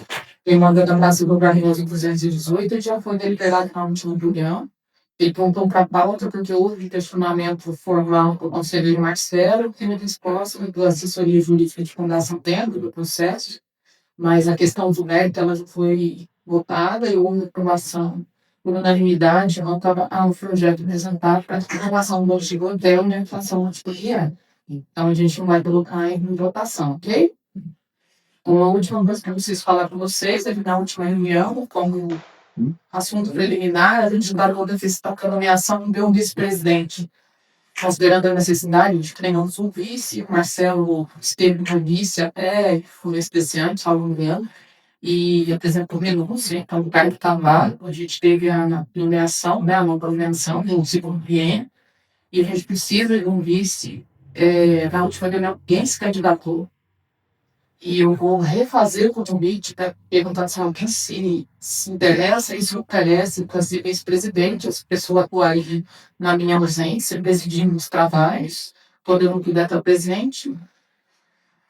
demanda da Brasil Governosa em 218, já foi deliberado na última reunião. Ele pontou para a pauta porque houve questionamento formal do conselheiro Marcelo, que não resposta da assessoria jurídica de fundação dentro do processo, mas a questão do mérito ela já foi votada e houve aprovação por unanimidade ao projeto apresentado para a aprovação do artigo interno e a inflação articular. Então, a gente não vai colocar em votação, ok? Uma última coisa que eu preciso falar para vocês, na última reunião, como assunto preliminar, a gente vai solicitar a nomeação de um vice-presidente, considerando a necessidade de que tenhamos um vice. O Marcelo esteve no vice até, foi especiante, salvo engano, e apresentou renúncia, então o Caio Tavares, a gente teve a nomeação, né, a não nomeação, do segundo biênio, e a gente precisa de um vice. Na última reunião, alguém se candidatou. E eu vou refazer o convite para perguntar se alguém se interessa e se oferece para ser vice-presidente, essa pessoa atuar aí na minha ausência, presidindo os trabalhos, podendo cuidar da presidente.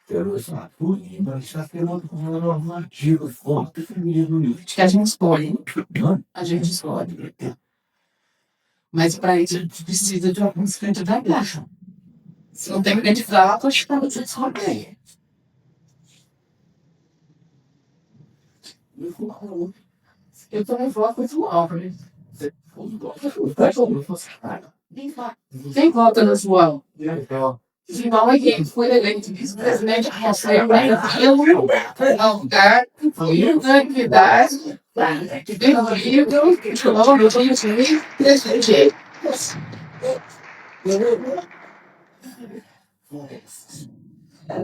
Que a gente escolhe. A gente escolhe. Mas para isso a gente precisa de alguns candidatos. Se não tem candidato, acho que não precisa escolher. Eu também voto muito alto, né? Quem vota no João? João é quem foi eleito vice-presidente do Conselho pelo lugar e unanimidade devido ao presidente.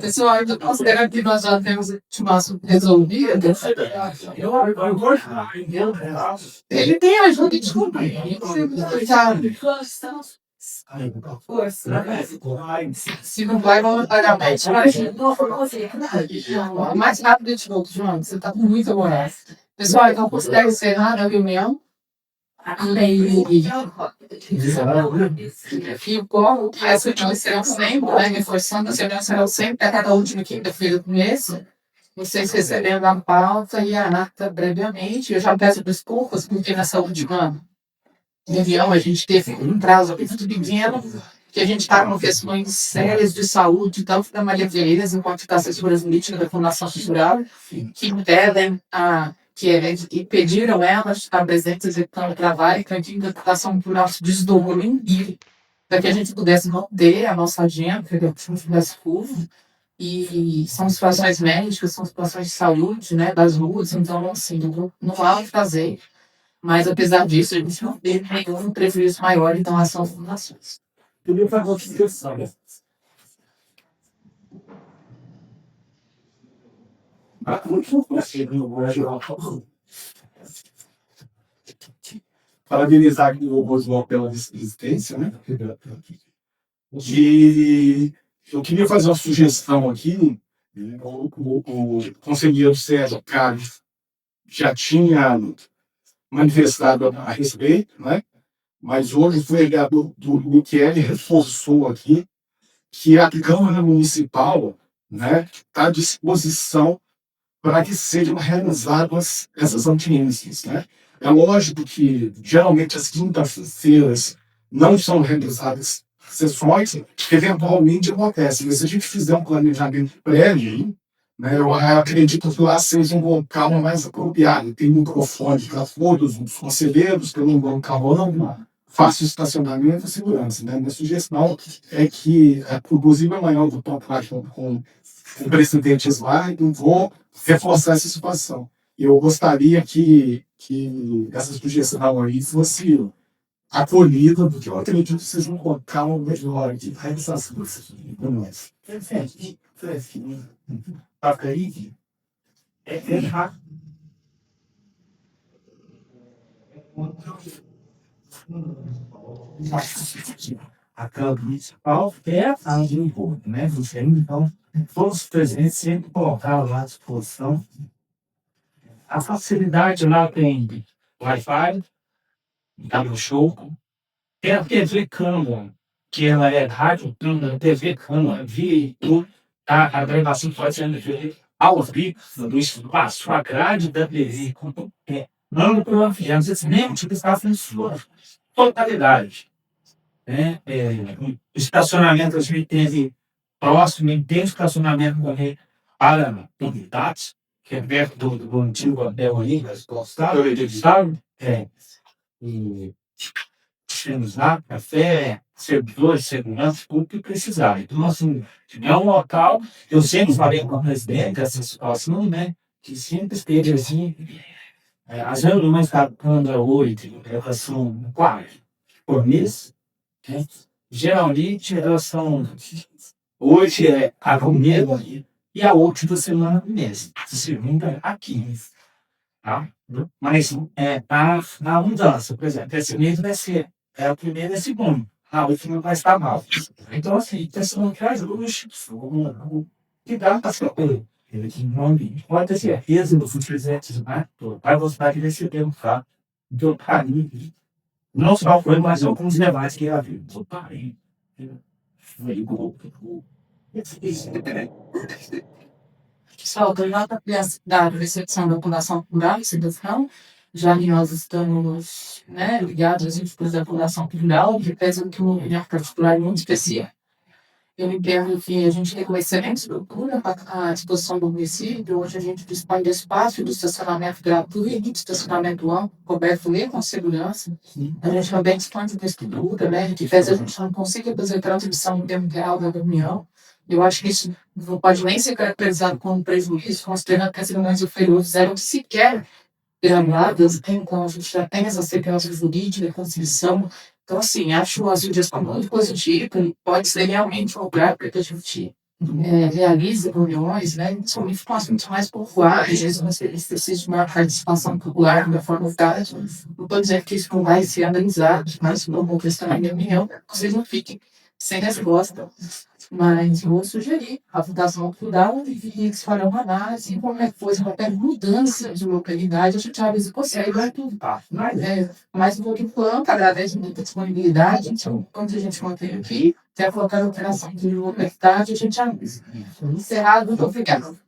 Pessoal, eu considero que nós já temos o ultimato resolvido. Ele tem ajuda de descobrir. Se não vai, vamos pagar mais. O mais rápido de todos, João. Você está com muita moral. Pessoal, então considero encerrar a reunião. E como essa reunião será sempre, né, reforçando, essa reunião será sempre a cada última quinta-feira do mês. Vocês recebendo a pauta e a ata brevemente. Eu já peço desculpas, porque nessa última reunião a gente teve um prazo muito pequeno, que a gente está com questões sérias de saúde, tanto da Maria Tereza, enquanto está assessora política da Fundação Cultural, que impedem que pediram elas de estar presentes executando o trabalho, que a interpretação por nosso desdobro em para que a gente pudesse manter a nossa agenda, que a gente tivesse curso. E são situações médicas, são situações de saúde, né, das ruas, então, assim, não há o que fazer. Mas, apesar disso, a gente não teve nenhum prejuízo maior em relação às fundações. Eu fazer uma sugestão. Parabenizar aqui o Roswell pela vice-presidência, né? E eu queria fazer uma sugestão aqui. O conselheiro Sérgio Carlos já tinha manifestado a respeito, né? mas hoje o vereador do Michele reforçou aqui que a Câmara Municipal, né, está à disposição para que sejam realizadas essas audiências, né? É lógico que, geralmente, as quintas-feiras não são realizadas sessões, que eventualmente acontecem, mas se a gente fizer um planejamento prévio, né, eu acredito que lá seja um local mais apropriado. Tem microfone para todos os conselheiros, tem um local amplo, fácil estacionamento e segurança. Né? Minha sugestão é que, inclusive, amanhã eu vou tocar com o presidente lá e vou reforçar essa situação. Eu gostaria que essa sugestão aí fosse acolhida, porque eu acredito que seja um local melhor de realização dessas reuniões. Perfeito. Toca aí. É errar. A Câmara Municipal é a um pouco, né? Então, todos os presentes sempre colocaram lá à disposição. A facilidade lá tem Wi-Fi, dá no show. Tem a TV Câmara, que ela é rádio Câmara, TV Câmara, via YouTube, tá? A gravação pode ser feita ao vivo do espaço, a grade da TV, não pelo avião, às mesmo tipo está em sua totalidade. Né? O estacionamento a gente teve próximo, e tem estacionamento também para unidades, que é perto do antigo hotel ali, do estado, e temos lá café, servidores, segurança, tudo que precisar. Então, assim, é um local, eu sempre falei com o presidente dessa situação, né, que sempre esteve assim, as reuniões da Câmara hoje, elas são 4 por mês, né? Geralmente elas são, hoje é a primeira e a última semana do mês, segunda a 15. Tá? Mas na mudança, por exemplo, esse mês vai ser o primeiro e a segunda, a última vai estar mal. Então, assim, pessoal que ajuda, que dá para saber. Pode ter certeza do presentes, né? Vai gostar de receber um fato do carinho. Não só foi, mas alguns debates que havia do carinho. Pessoal, do lado da recepção da população plural e cidadão, já que nós estamos, né, ligados às institutos da população plural, que pesam que um olhar particular muito especial. Eu entendo que a gente tem uma excelente estrutura à disposição do município. Hoje a gente dispõe de espaço de estacionamento gratuito, de estacionamento amplo, coberto e com segurança. A gente também dispõe de estrutura, né, que faz a gente não consiga fazer transmissão em tempo real da reunião. Eu acho que isso não pode nem ser caracterizado como prejuízo, considerando que as reuniões inferiores eram sequer gravadas, então a gente já tem essa segurança jurídica, a Constituição. Então, assim, acho a sugestão muito positiva e pode ser realmente um lugar para que a gente realize reuniões, né, principalmente com assuntos mais populares, às vezes eles precisam de uma participação popular da forma vontade. Não estou dizendo que isso não vai ser analisado, mas não vou questionar a minha opinião, vocês não fiquem sem resposta. Mas vou sugerir a Fundação Plural e eles farão uma análise, qualquer coisa, qualquer mudança de localidade, a gente avisa você e vai tudo. Mas por enquanto, agradeço muito a disponibilidade. Então, quando a gente mantém aqui, até qualquer alteração de localidade, a gente avisa. Encerrado, muito obrigado.